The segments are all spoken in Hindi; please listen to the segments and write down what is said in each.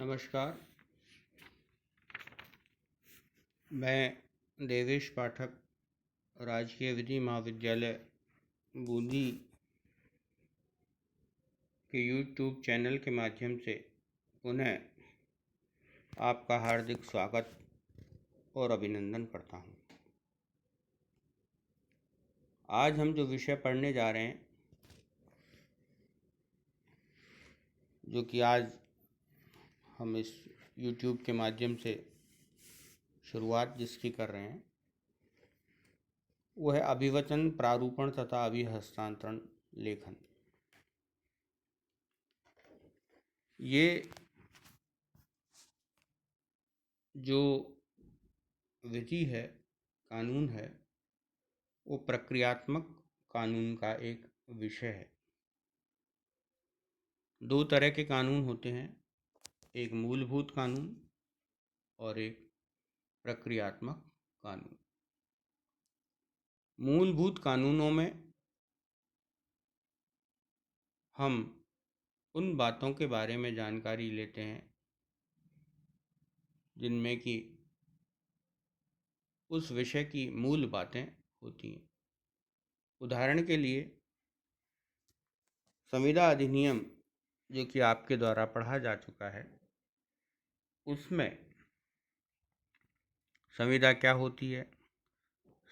नमस्कार। मैं देवेश पाठक राजकीय विधि महाविद्यालय बूंदी के यूट्यूब चैनल के माध्यम से पुनः आपका हार्दिक स्वागत और अभिनंदन करता हूँ। आज हम जो विषय पढ़ने जा रहे हैं, जो कि आज हम इस यूट्यूब के माध्यम से शुरुआत जिसकी कर रहे हैं, वो है अभिवचन, प्रारूपण तथा अभिहस्तांतरण लेखन। ये जो विधि है, कानून है, वो प्रक्रियात्मक कानून का एक विषय है। दो तरह के कानून होते हैं, एक मूलभूत कानून और एक प्रक्रियात्मक कानून। मूलभूत कानूनों में हम उन बातों के बारे में जानकारी लेते हैं जिनमें कि उस विषय की मूल बातें होती हैं। उदाहरण के लिए संविदा अधिनियम, जो कि आपके द्वारा पढ़ा जा चुका है, उसमें संविदा क्या होती है,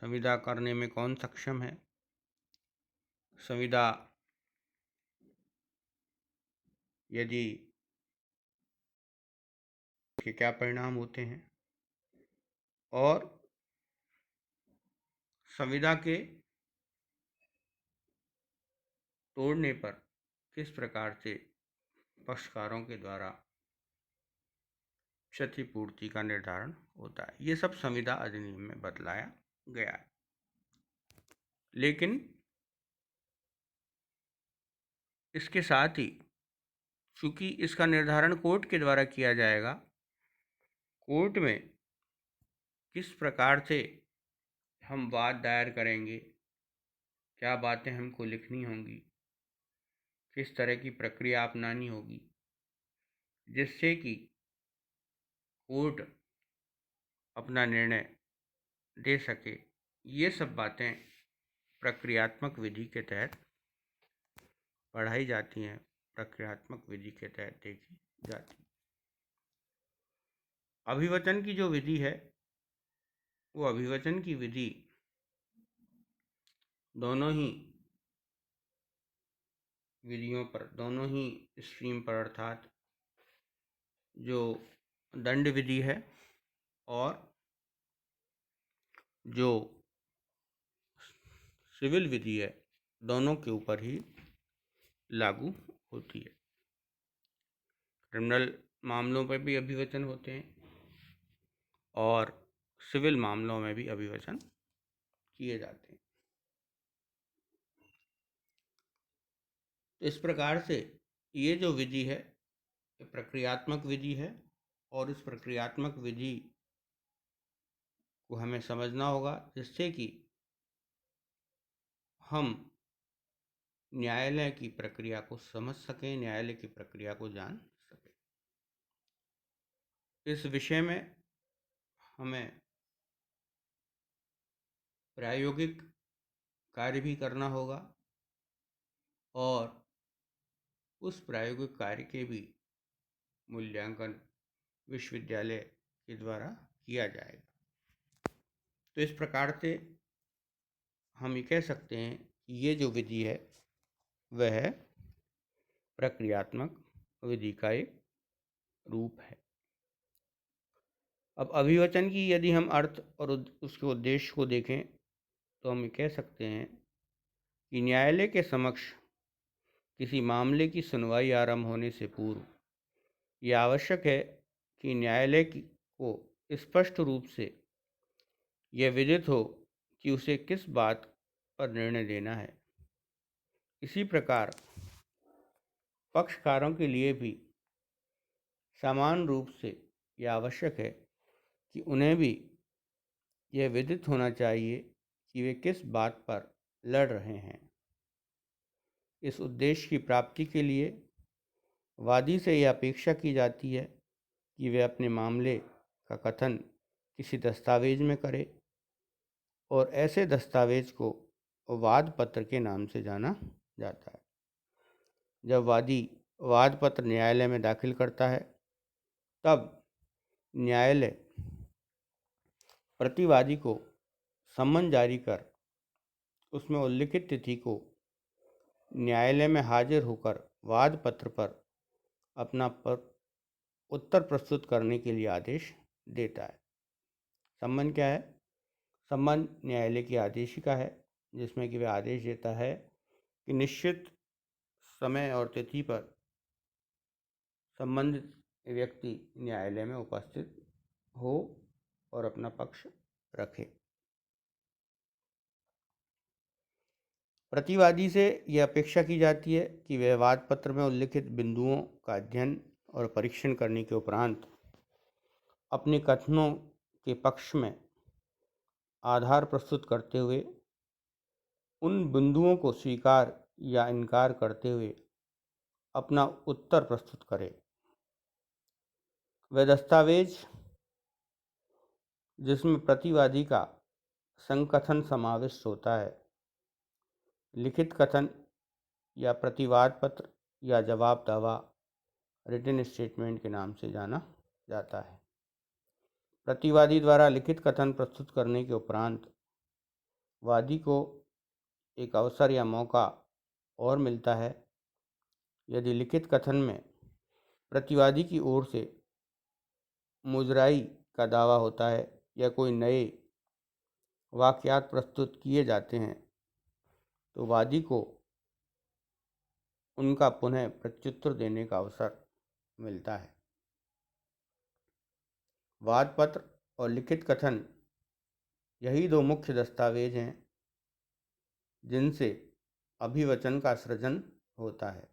संविदा करने में कौन सक्षम है, संविदा यदि के क्या परिणाम होते हैं, और संविदा के तोड़ने पर किस प्रकार से पक्षकारों के द्वारा क्षतिपूर्ति का निर्धारण होता है। ये सब संविदा अधिनियम में बतलाया गया है। लेकिन इसके साथ ही चूंकि इसका निर्धारण कोर्ट के द्वारा किया जाएगा, कोर्ट में किस प्रकार से हम वाद दायर करेंगे, क्या बातें हमको लिखनी होंगी, किस तरह की प्रक्रिया अपनानी होगी, जिससे कि कोर्ट अपना निर्णय दे सके, ये सब बातें प्रक्रियात्मक विधि के तहत पढ़ाई जाती हैं, प्रक्रियात्मक विधि के तहत देखी जाती। अभिवचन की जो विधि है, वो अभिवचन की विधि दोनों ही विधियों पर, दोनों ही स्ट्रीम पर, अर्थात जो दंड विधि है और जो सिविल विधि है, दोनों के ऊपर ही लागू होती है। क्रिमिनल मामलों पर भी अभिवचन होते हैं और सिविल मामलों में भी अभिवचन किए जाते हैं। तो इस प्रकार से ये जो विधि है, ये प्रक्रियात्मक विधि है और इस प्रक्रियात्मक विधि को हमें समझना होगा, जिससे कि हम न्यायालय की प्रक्रिया को समझ सकें, न्यायालय की प्रक्रिया को जान सकें। इस विषय में हमें प्रायोगिक कार्य भी करना होगा और उस प्रायोगिक कार्य के भी मूल्यांकन विश्वविद्यालय के द्वारा किया जाएगा। तो इस प्रकार से हम ये कह सकते हैं कि ये जो विधि है वह प्रक्रियात्मक विधि का एक रूप है। अब अभिवचन की यदि हम अर्थ और उसके उद्देश्य को देखें तो हम ये कह सकते हैं कि न्यायालय के समक्ष किसी मामले की सुनवाई आरंभ होने से पूर्व यह आवश्यक है कि न्यायालय को स्पष्ट रूप से यह विदित हो कि उसे किस बात पर निर्णय देना है। इसी प्रकार पक्षकारों के लिए भी समान रूप से यह आवश्यक है कि उन्हें भी यह विदित होना चाहिए कि वे किस बात पर लड़ रहे हैं। इस उद्देश्य की प्राप्ति के लिए वादी से यह अपेक्षा की जाती है कि वह अपने मामले का कथन किसी दस्तावेज में करे और ऐसे दस्तावेज को वाद पत्र के नाम से जाना जाता है। जब वादी वाद पत्र न्यायालय में दाखिल करता है तब न्यायालय प्रतिवादी को सम्मन जारी कर उसमें उल्लिखित तिथि को न्यायालय में हाजिर होकर वाद पत्र पर अपना उत्तर प्रस्तुत करने के लिए आदेश देता है। सम्मन क्या है? सम्मन न्यायालय की आदेशिका है जिसमें कि वह आदेश देता है कि निश्चित समय और तिथि पर संबंधित व्यक्ति न्यायालय में उपस्थित हो और अपना पक्ष रखे। प्रतिवादी से यह अपेक्षा की जाती है कि वह वाद पत्र में उल्लिखित बिंदुओं का अध्ययन और परीक्षण करने के उपरांत अपने कथनों के पक्ष में आधार प्रस्तुत करते हुए उन बिंदुओं को स्वीकार या इनकार करते हुए अपना उत्तर प्रस्तुत करे। वह दस्तावेज जिसमें प्रतिवादी का संकथन समाविष्ट होता है लिखित कथन या प्रतिवाद पत्र या जवाब दावा रिटन स्टेटमेंट के नाम से जाना जाता है। प्रतिवादी द्वारा लिखित कथन प्रस्तुत करने के उपरांत वादी को एक अवसर या मौका और मिलता है यदि लिखित कथन में प्रतिवादी की ओर से मुजराई का दावा होता है या कोई नए वाकयात प्रस्तुत किए जाते हैं तो वादी को उनका पुनः प्रत्युत्तर देने का अवसर मिलता है। वाद पत्र और लिखित कथन यही दो मुख्य दस्तावेज हैं जिनसे अभिवचन का सृजन होता है।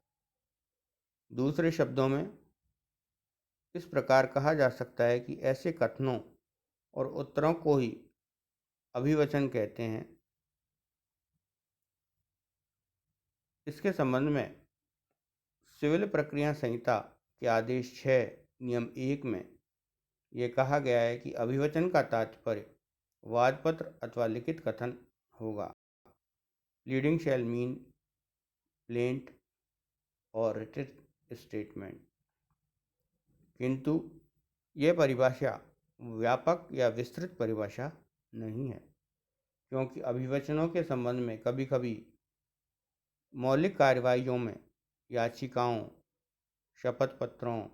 दूसरे शब्दों में इस प्रकार कहा जा सकता है कि ऐसे कथनों और उत्तरों को ही अभिवचन कहते हैं। इसके संबंध में सिविल प्रक्रिया संहिता के आदेश 6 नियम 1 में यह कहा गया है कि अभिवचन का तात्पर्य वादपत्र अथवा लिखित कथन होगा। लीडिंग शैल मीन प्लेंट और रिटन स्टेटमेंट। किंतु यह परिभाषा व्यापक या विस्तृत परिभाषा नहीं है क्योंकि अभिवचनों के संबंध में कभी कभी मौलिक कार्रवाइयों में याचिकाओं, शपथ पत्रों,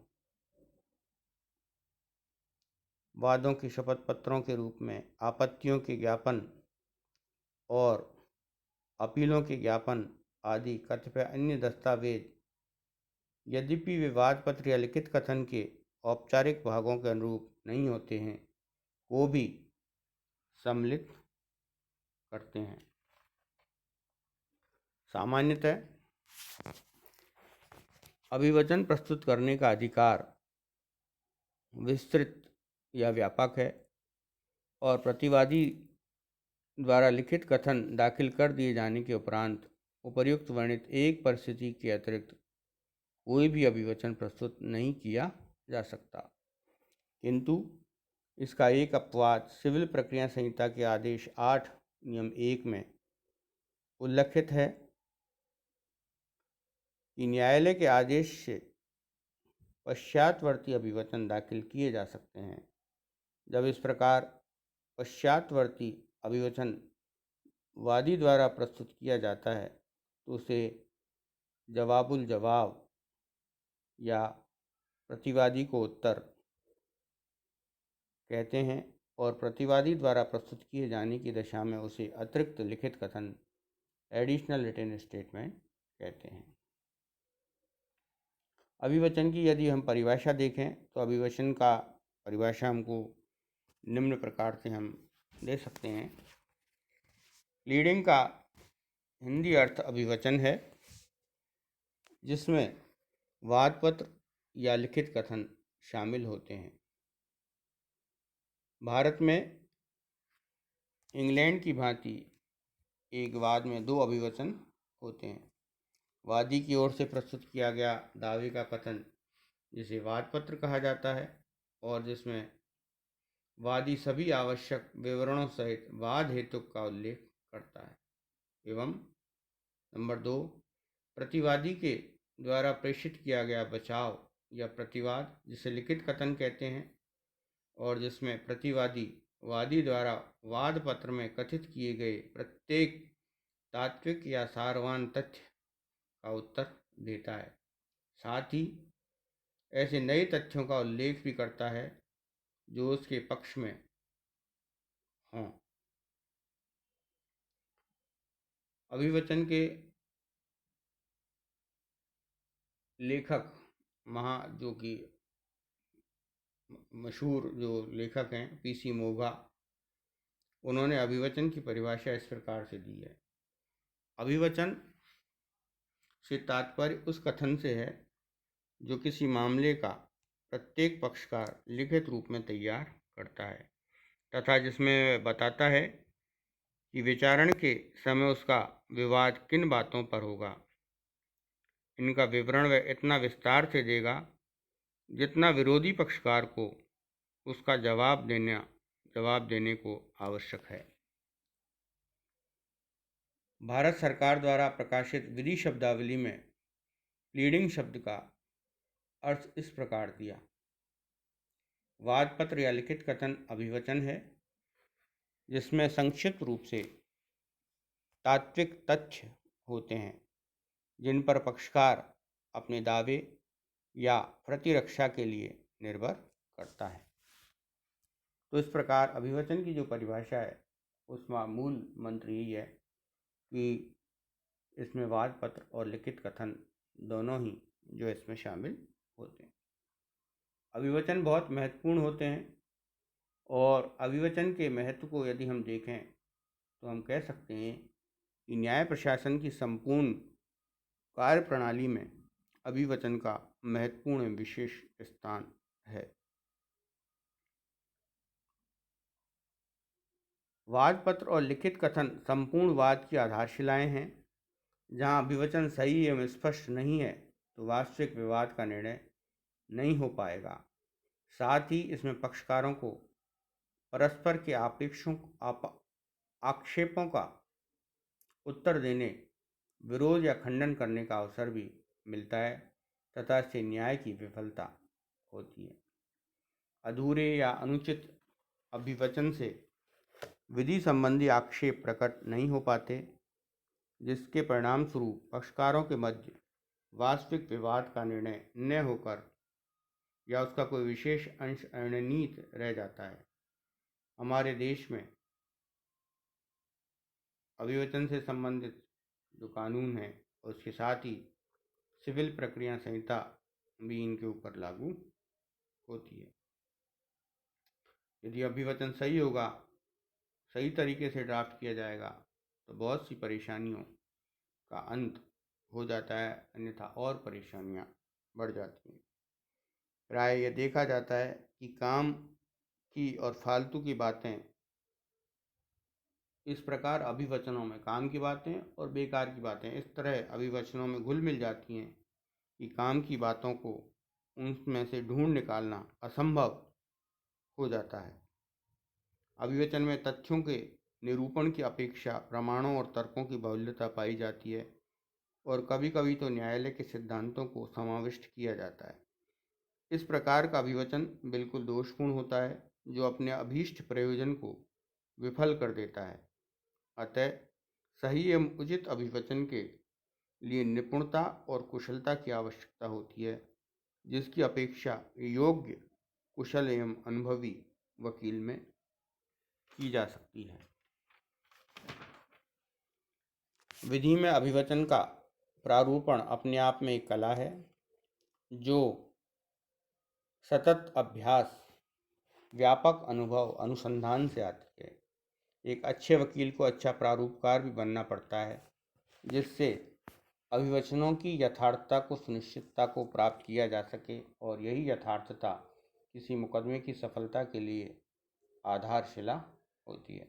वादों के शपथ पत्रों के रूप में आपत्तियों के ज्ञापन और अपीलों के ज्ञापन आदि कतिपय अन्य दस्तावेज यद्यपि वे वाद पत्र या लिखित कथन के औपचारिक भागों के अनुरूप नहीं होते हैं को भी सम्मिलित करते हैं। सामान्यतः अभिवचन प्रस्तुत करने का अधिकार विस्तृत या व्यापक है और प्रतिवादी द्वारा लिखित कथन दाखिल कर दिए जाने के उपरांत उपर्युक्त वर्णित एक परिस्थिति के अतिरिक्त कोई भी अभिवचन प्रस्तुत नहीं किया जा सकता। किंतु इसका एक अपवाद सिविल प्रक्रिया संहिता के आदेश 8 नियम 1 में उल्लिखित है कि न्यायालय के आदेश से पश्चातवर्ती अभिवचन दाखिल किए जा सकते हैं। जब इस प्रकार पश्चातवर्ती अभिवचन वादी द्वारा प्रस्तुत किया जाता है तो उसे जवाबुल जवाब या प्रतिवादी को उत्तर कहते हैं और प्रतिवादी द्वारा प्रस्तुत किए जाने की दशा में उसे अतिरिक्त लिखित कथन एडिशनल रिटन स्टेटमेंट कहते हैं। अभिवचन की यदि हम परिभाषा देखें तो अभिवचन का परिभाषा हमको निम्न प्रकार से हम दे सकते हैं। लीडिंग का हिंदी अर्थ अभिवचन है जिसमें वादपत्र या लिखित कथन शामिल होते हैं। भारत में इंग्लैंड की भांति एक वाद में दो अभिवचन होते हैं। वादी की ओर से प्रस्तुत किया गया दावे का कथन जिसे वादपत्र कहा जाता है और जिसमें वादी सभी आवश्यक विवरणों सहित वाद हेतु का उल्लेख करता है। एवं नंबर 2, प्रतिवादी के द्वारा प्रेषित किया गया बचाव या प्रतिवाद, जिसे लिखित कथन कहते हैं, और जिसमें प्रतिवादी वादी द्वारा वाद पत्र में कथित किए गए प्रत्येक तात्विक या सारवान तथ्य का उत्तर देता है। साथ ही ऐसे नए तथ्यों का उल्लेख भी करता है जो उसके पक्ष में हों। अभिवचन के लेखक जो कि मशहूर जो लेखक हैं पीसी मोघा, उन्होंने अभिवचन की परिभाषा इस प्रकार से दी है। अभिवचन से तात्पर्य उस कथन से है जो किसी मामले का प्रत्येक पक्षकार लिखित रूप में तैयार करता है तथा जिसमें बताता है कि विचारण के समय उसका विवाद किन बातों पर होगा। इनका विवरण वह इतना विस्तार से देगा जितना विरोधी पक्षकार को उसका जवाब देने को आवश्यक है। भारत सरकार द्वारा प्रकाशित विधि शब्दावली में प्लीडिंग शब्द का अर्थ इस प्रकार दिया: वाद पत्र या लिखित कथन अभिवचन है जिसमें संक्षिप्त रूप से तात्विक तथ्य होते हैं जिन पर पक्षकार अपने दावे या प्रतिरक्षा के लिए निर्भर करता है। तो इस प्रकार अभिवचन की जो परिभाषा है उसका मूल मंत्र यही है कि इसमें वाद पत्र और लिखित कथन दोनों ही जो इसमें शामिल होते हैं। अभिवचन बहुत महत्वपूर्ण होते हैं और अभिवचन के महत्व को यदि हम देखें तो हम कह सकते हैं कि न्याय प्रशासन की संपूर्ण कार्य प्रणाली में अभिवचन का महत्वपूर्ण विशेष स्थान है। वाद पत्र और लिखित कथन संपूर्ण वाद की आधारशिलाएं हैं। जहां अभिवचन सही एवं स्पष्ट नहीं है तो वास्तविक विवाद का निर्णय नहीं हो पाएगा। साथ ही इसमें पक्षकारों को परस्पर के आक्षेपों का उत्तर देने, विरोध या खंडन करने का अवसर भी मिलता है तथा इससे न्याय की विफलता होती है। अधूरे या अनुचित अभिवचन से विधि संबंधी आक्षेप प्रकट नहीं हो पाते, जिसके परिणाम स्वरूप पक्षकारों के मध्य वास्तविक विवाद का निर्णय न होकर या उसका कोई विशेष अंश अनिर्णीत रह जाता है। हमारे देश में अभिवचन से संबंधित जो कानून है उसके साथ ही सिविल प्रक्रिया संहिता भी इनके ऊपर लागू होती है। यदि अभिवचन सही होगा, सही तरीके से ड्राफ्ट किया जाएगा तो बहुत सी परेशानियों का अंत हो जाता है, अन्यथा और परेशानियां बढ़ जाती हैं। प्राय यह देखा जाता है कि काम की और फालतू की बातें इस प्रकार अभिवचनों में, काम की बातें और बेकार की बातें इस तरह अभिवचनों में घुल मिल जाती हैं कि काम की बातों को उनमें से ढूंढ निकालना असंभव हो जाता है। अभिवचन में तथ्यों के निरूपण की अपेक्षा प्रमाणों और तर्कों की बहुल्यता पाई जाती है और कभी कभी तो न्यायालय के सिद्धांतों को समाविष्ट किया जाता है। इस प्रकार का अभिवचन बिल्कुल दोषपूर्ण होता है जो अपने अभीष्ट प्रयोजन को विफल कर देता है। अतः सही एवं उचित अभिवचन के लिए निपुणता और कुशलता की आवश्यकता होती है, जिसकी अपेक्षा योग्य, कुशल एवं अनुभवी वकील में की जा सकती है। विधि में अभिवचन का प्रारूपण अपने आप में एक कला है जो सतत अभ्यास, व्यापक अनुभव, अनुसंधान से आती है। एक अच्छे वकील को अच्छा प्रारूपकार भी बनना पड़ता है जिससे अभिवचनों की यथार्थता को, सुनिश्चितता को प्राप्त किया जा सके और यही यथार्थता किसी मुकदमे की सफलता के लिए आधारशिला होती है।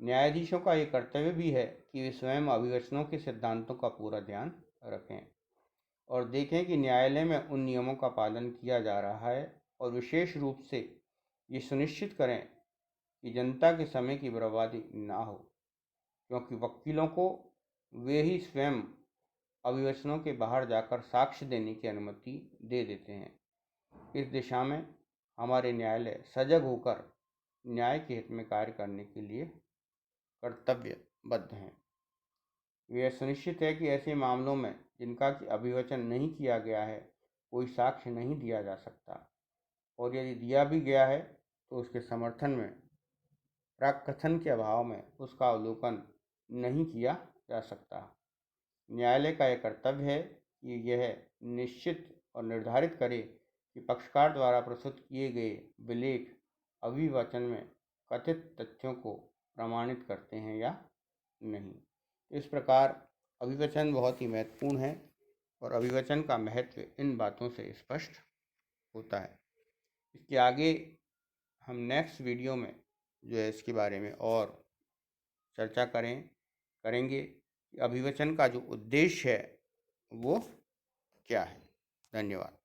न्यायाधीशों का ये कर्तव्य भी है कि वे स्वयं अभिवचनों के सिद्धांतों का पूरा ध्यान रखें और देखें कि न्यायालय में उन नियमों का पालन किया जा रहा है और विशेष रूप से ये सुनिश्चित करें कि जनता के समय की बर्बादी ना हो, क्योंकि वकीलों को वे ही स्वयं अभिवचनों के बाहर जाकर साक्ष्य देने की अनुमति दे देते हैं। इस दिशा में हमारे न्यायालय सजग होकर न्याय के हित में कार्य करने के लिए कर्तव्यबद्ध हैं। यह सुनिश्चित है कि ऐसे मामलों में जिनका कि अभिवचन नहीं किया गया है, कोई साक्ष्य नहीं दिया जा सकता, और यदि दिया भी गया है तो उसके समर्थन में प्राकथन के अभाव में उसका अवलोकन नहीं किया जा सकता। न्यायालय का यह कर्तव्य है कि यह निश्चित और निर्धारित करे कि पक्षकार द्वारा प्रस्तुत किए गए विलेख अभिवचन में कथित तथ्यों को प्रमाणित करते हैं या नहीं। इस प्रकार अभिवचन बहुत ही महत्वपूर्ण है और अभिवचन का महत्व इन बातों से स्पष्ट होता है। इसके आगे हम नेक्स्ट वीडियो में जो है इसके बारे में और चर्चा करेंगे कि अभिवचन का जो उद्देश्य है वो क्या है। धन्यवाद।